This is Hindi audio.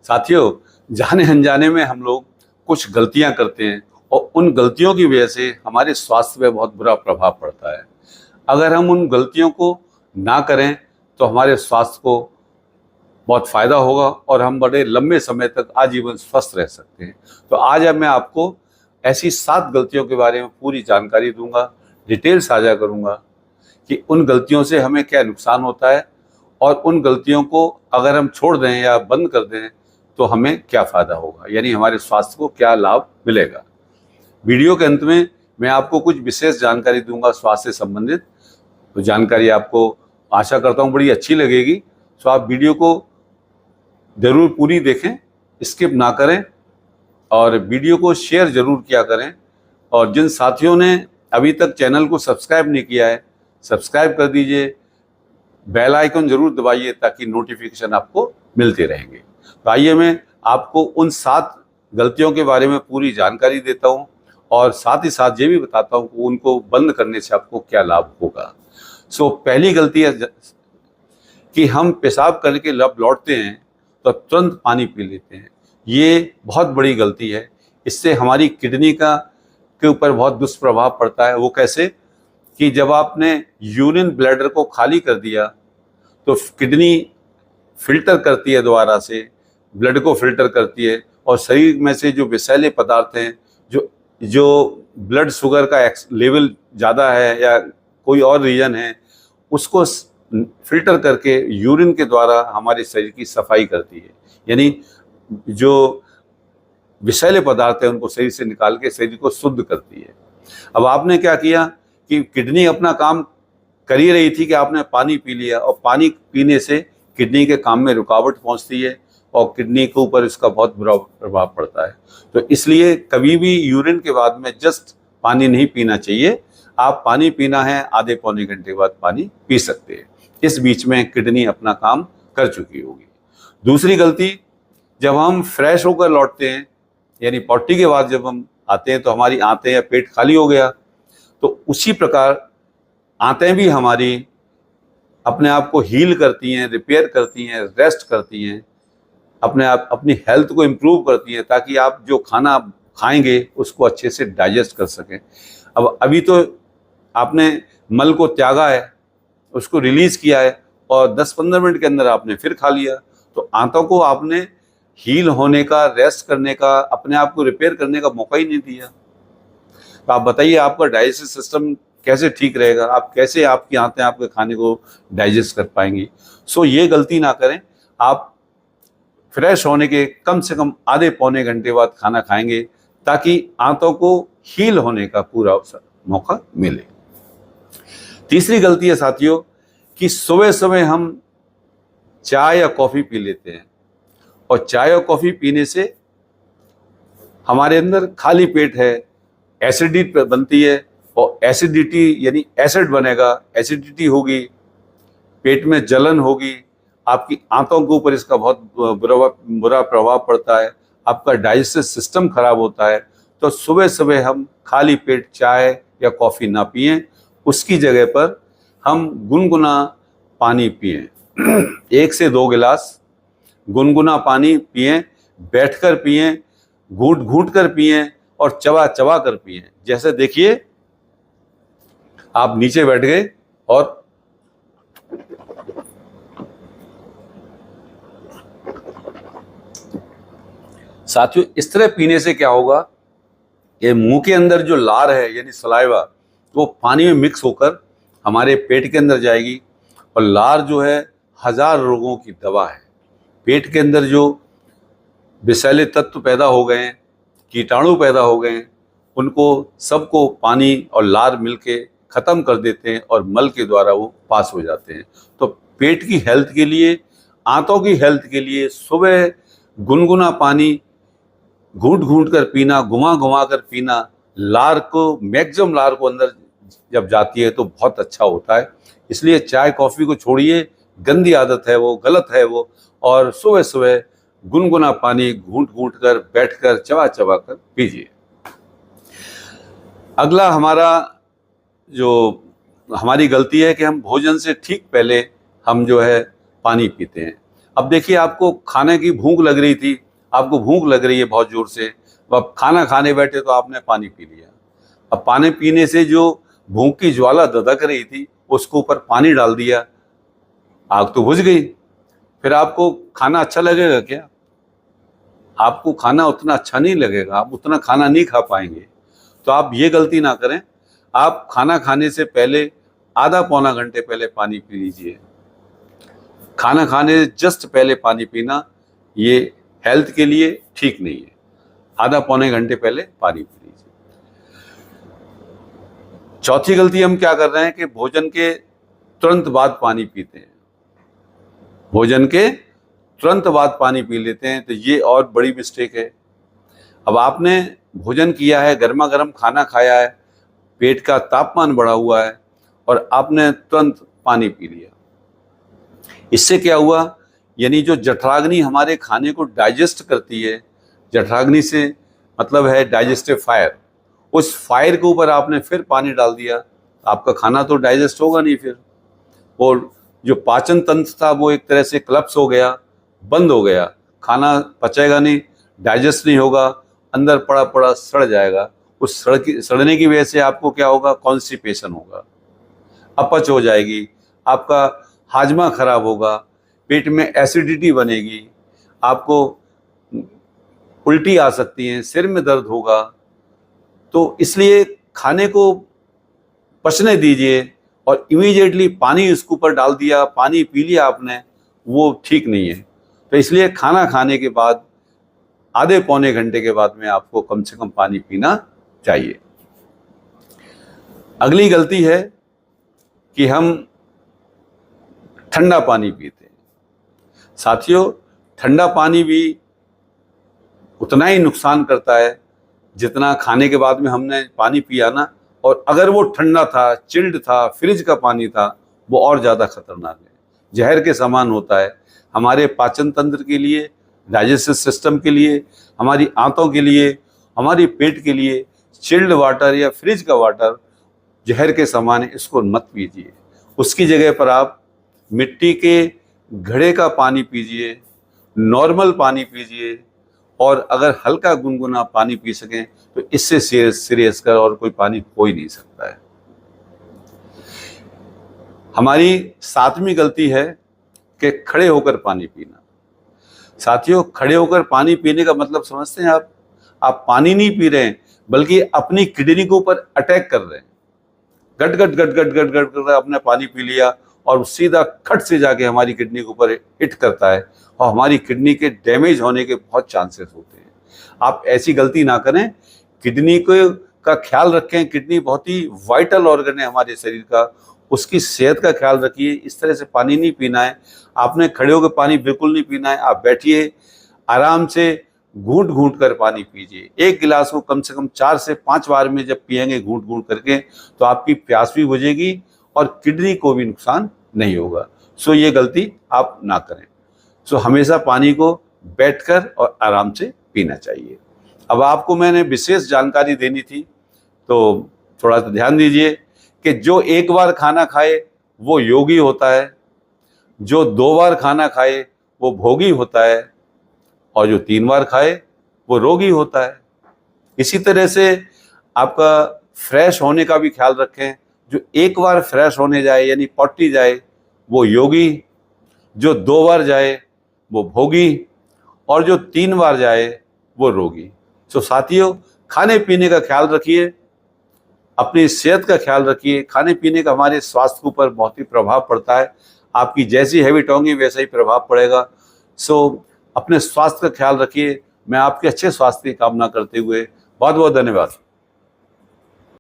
साथियों, जाने अनजाने में हम लोग कुछ गलतियां करते हैं और उन गलतियों की वजह से हमारे स्वास्थ्य पे बहुत बुरा प्रभाव पड़ता है। अगर हम उन गलतियों को ना करें तो हमारे स्वास्थ्य को बहुत फायदा होगा और हम बड़े लंबे समय तक आजीवन स्वस्थ रह सकते हैं। तो आज मैं आपको ऐसी 7 गलतियों के बारे में पूरी जानकारी दूंगा, डिटेल साझा करूंगा कि उन गलतियों से हमें क्या नुकसान होता है और उन गलतियों को अगर हम छोड़ दें या बंद कर दें तो हमें क्या फ़ायदा होगा, यानी हमारे स्वास्थ्य को क्या लाभ मिलेगा। वीडियो के अंत में मैं आपको कुछ विशेष जानकारी दूंगा स्वास्थ्य से संबंधित। तो जानकारी आपको आशा करता हूँ बड़ी अच्छी लगेगी। तो आप वीडियो को ज़रूर पूरी देखें, स्किप ना करें और वीडियो को शेयर ज़रूर किया करें। और जिन साथियों ने अभी तक चैनल को सब्सक्राइब नहीं किया है, सब्सक्राइब कर दीजिए, बेल आइकन ज़रूर दबाइए ताकि नोटिफिकेशन आपको मिलते रहेंगे। तो आइए मैं आपको उन 7 गलतियों के बारे में पूरी जानकारी देता हूं और साथ ही साथ ये भी बताता हूं कि उनको बंद करने से आपको क्या लाभ होगा। पहली गलती है कि हम पेशाब करके लौटते हैं तो तुरंत पानी पी लेते हैं। ये बहुत बड़ी गलती है। इससे हमारी किडनी के ऊपर बहुत दुष्प्रभाव पड़ता है। वो कैसे कि जब आपने यूरिन ब्लैडर को खाली कर दिया तो किडनी फिल्टर करती है, दोबारा से ब्लड को फिल्टर करती है और शरीर में से जो विषैले पदार्थ हैं, जो ब्लड शुगर का लेवल ज़्यादा है या कोई और रीजन है, उसको फिल्टर करके यूरिन के द्वारा हमारे शरीर की सफाई करती है। यानी जो विषैले पदार्थ हैं उनको शरीर से निकाल के शरीर को शुद्ध करती है। अब आपने क्या किया कि किडनी अपना काम कर ही रही थी कि आपने पानी पी लिया और पानी पीने से किडनी के काम में रुकावट पहुंचती है और किडनी के ऊपर इसका बहुत बुरा प्रभाव पड़ता है। तो इसलिए कभी भी यूरिन के बाद में जस्ट पानी नहीं पीना चाहिए। आप पानी पीना है आधे पौने घंटे बाद पानी पी सकते हैं। इस बीच में किडनी अपना काम कर चुकी होगी। दूसरी गलती, जब हम फ्रेश होकर लौटते हैं यानी पॉटी के बाद जब हम आते हैं तो हमारी आंतें या पेट खाली हो गया, तो उसी प्रकार आंतें भी हमारी अपने आप को हील करती हैं, रिपेयर करती हैं, रेस्ट करती हैं, अपनी हेल्थ को इम्प्रूव करती हैं ताकि आप जो खाना खाएंगे उसको अच्छे से डाइजेस्ट कर सकें। अब अभी तो आपने मल को त्यागा है, उसको रिलीज़ किया है और 10-15 मिनट के अंदर आपने फिर खा लिया, तो आंतों को आपने हील होने का, रेस्ट करने का, अपने आप को रिपेयर करने का मौका ही नहीं दिया। तो आप बताइए आपका डाइजेस्टिव सिस्टम कैसे ठीक रहेगा, आप कैसे आपकी आंतें आपके खाने को डाइजेस्ट कर पाएंगी। ये गलती ना करें। आप फ्रेश होने के कम से कम आधे पौने घंटे बाद खाना खाएंगे ताकि आंतों को हील होने का पूरा मौका मिले। तीसरी गलती है साथियों कि सुबह सुबह हम चाय या कॉफ़ी पी लेते हैं और चाय और कॉफ़ी पीने से हमारे अंदर खाली पेट है, एसिडिटी बनती है और एसिडिटी यानी एसिड बनेगा, एसिडिटी होगी, पेट में जलन होगी, आपकी आंतों के ऊपर इसका बहुत बुरा प्रभाव पड़ता है, आपका डाइजेस्टिव सिस्टम खराब होता है। तो सुबह सुबह हम खाली पेट चाय या कॉफ़ी ना पिएं, उसकी जगह पर हम गुनगुना पानी पिएं। 1 से 2 गिलास गुनगुना पानी पिएं, बैठकर पिएं, घूट घूट कर पिएं और चबा चबा कर पिएं। जैसे देखिए आप नीचे बैठ गए और साथियों इस तरह पीने से क्या होगा, ये मुंह के अंदर जो लार है यानी सलाइवा, वो पानी में मिक्स होकर हमारे पेट के अंदर जाएगी और लार जो है 1000 रोगों की दवा है। पेट के अंदर जो विषैले तत्व पैदा हो गए हैं, कीटाणु पैदा हो गए हैं, उनको सबको पानी और लार मिलके ख़त्म कर देते हैं और मल के द्वारा वो पास हो जाते हैं। तो पेट की हेल्थ के लिए, आंतों की हेल्थ के लिए सुबह गुनगुना पानी घूट घूट कर पीना, घुमा घुमा कर पीना, लार को मैक्सिमम लार को अंदर जब जाती है तो बहुत अच्छा होता है। इसलिए चाय कॉफ़ी को छोड़िए, गंदी आदत है वो, गलत है वो, और सुबह सुबह गुनगुना पानी घूट घूट कर, बैठकर, चबा चबा कर पीजिए। अगला हमारी गलती है कि हम भोजन से ठीक पहले हम जो है पानी पीते हैं। अब देखिए, आपको खाने की भूख लग रही थी, आपको भूख लग रही है बहुत जोर से, अब खाना खाने बैठे तो आपने पानी पी लिया। अब पानी पीने से जो भूख की ज्वाला धधक रही थी, उसके ऊपर पानी डाल दिया, आग तो बुझ गई। फिर आपको खाना अच्छा लगेगा क्या? आपको खाना उतना अच्छा नहीं लगेगा, आप उतना खाना नहीं खा पाएंगे। तो आप ये गलती ना करें। आप खाना खाने से पहले आधा पौना घंटे पहले पानी पी लीजिए। खाना खाने से जस्ट पहले पानी पीना ये हेल्थ के लिए ठीक नहीं है। आधा पौने घंटे पहले पानी पी लीजिए। चौथी गलती हम क्या कर रहे हैं कि भोजन के तुरंत बाद पानी पीते हैं। भोजन के तुरंत बाद पानी पी लेते हैं, तो ये और बड़ी मिस्टेक है। अब आपने भोजन किया है, गर्मा गर्म खाना खाया है, पेट का तापमान बढ़ा हुआ है और आपने तुरंत पानी पी लिया। इससे क्या हुआ, यानी जो जठराग्नि हमारे खाने को डाइजेस्ट करती है, जठराग्नि से मतलब है डाइजेस्टिव फायर, उस फायर के ऊपर आपने फिर पानी डाल दिया, आपका खाना तो डाइजेस्ट होगा नहीं फिर। और जो पाचन तंत्र था वो एक तरह से क्लप्स हो गया, बंद हो गया, खाना पचेगा नहीं, डाइजेस्ट नहीं होगा, अंदर पड़ा पड़ा सड़ जाएगा। उस सड़ने की वजह से आपको क्या होगा, कॉन्स्टिपेशन होगा, अपच हो जाएगी, आपका हाजमा खराब होगा, पेट में एसिडिटी बनेगी, आपको उल्टी आ सकती है, सिर में दर्द होगा। तो इसलिए खाने को पचने दीजिए और इमीडिएटली पानी उसके ऊपर डाल दिया, पानी पी लिया आपने, वो ठीक नहीं है। तो इसलिए खाना खाने के बाद आधे पौने घंटे के बाद में आपको कम से कम पानी पीना चाहिए। अगली गलती है कि हम ठंडा पानी पीते हैं। साथियों, ठंडा पानी भी उतना ही नुकसान करता है जितना खाने के बाद में हमने पानी पिया ना। और अगर वो ठंडा था, चिल्ड था, फ्रिज का पानी था, वो और ज़्यादा खतरनाक है, जहर के समान होता है। हमारे पाचन तंत्र के लिए, डाइजेस्टिव सिस्टम के लिए, हमारी आंतों के लिए, हमारी पेट के लिए चिल्ड वाटर या फ्रिज का वाटर जहर के समान है, इसको मत पीजिए। उसकी जगह पर आप मिट्टी के घड़े का पानी पीजिए, नॉर्मल पानी पीजिए, और अगर हल्का गुनगुना पानी पी सकें तो इससे सीरियस कर और कोई पानी हो ही नहीं सकता है। हमारी सातवीं गलती है कि खड़े होकर पानी पीना। साथियों, खड़े होकर पानी पीने का मतलब समझते हैं आप पानी नहीं पी रहे हैं, बल्कि अपनी किडनी के ऊपर अटैक कर रहे हैं। गट गट गट गट गट गट कर आपने पानी पी लिया और सीधा खट से जाके हमारी किडनी के ऊपर हिट करता है और हमारी किडनी के डैमेज होने के बहुत चांसेस होते हैं। आप ऐसी गलती ना करें। किडनी का ख्याल रखें। किडनी बहुत ही वाइटल ऑर्गन है हमारे शरीर का, उसकी सेहत का ख्याल रखिए। इस तरह से पानी नहीं पीना है। आपने खड़े होकर पानी बिल्कुल नहीं पीना है। आप बैठिए, आराम से घूंट घूंट कर पानी पीजिए। एक गिलास को कम से कम 4 से 5 बार में जब पिएंगे घूंट घूंट करके, तो आपकी प्यास भी बुझेगी और किडनी को भी नुकसान नहीं होगा। सो ये गलती आप ना करें। सो हमेशा पानी को बैठकर और आराम से पीना चाहिए। अब आपको मैंने विशेष जानकारी देनी थी, तो थोड़ा सा ध्यान दीजिए कि जो एक बार खाना खाए वो योगी होता है, जो 2 बार खाना खाए वो भोगी होता है, और जो 3 बार खाए वो रोगी होता है। इसी तरह से आपका फ्रेश होने का भी ख्याल रखें। जो एक बार फ्रेश होने जाए यानी पॉटी जाए वो योगी, जो 2 बार जाए वो भोगी, और जो 3 बार जाए वो रोगी। तो साथियों, खाने पीने का ख्याल रखिए, अपनी सेहत का ख्याल रखिए। खाने पीने का हमारे स्वास्थ्य के ऊपर बहुत ही प्रभाव पड़ता है। आपकी जैसी हैबिट होंगी वैसा ही प्रभाव पड़ेगा। सो अपने स्वास्थ्य का ख्याल रखिए। मैं आपके अच्छे स्वास्थ्य की कामना करते हुए बहुत बहुत धन्यवाद।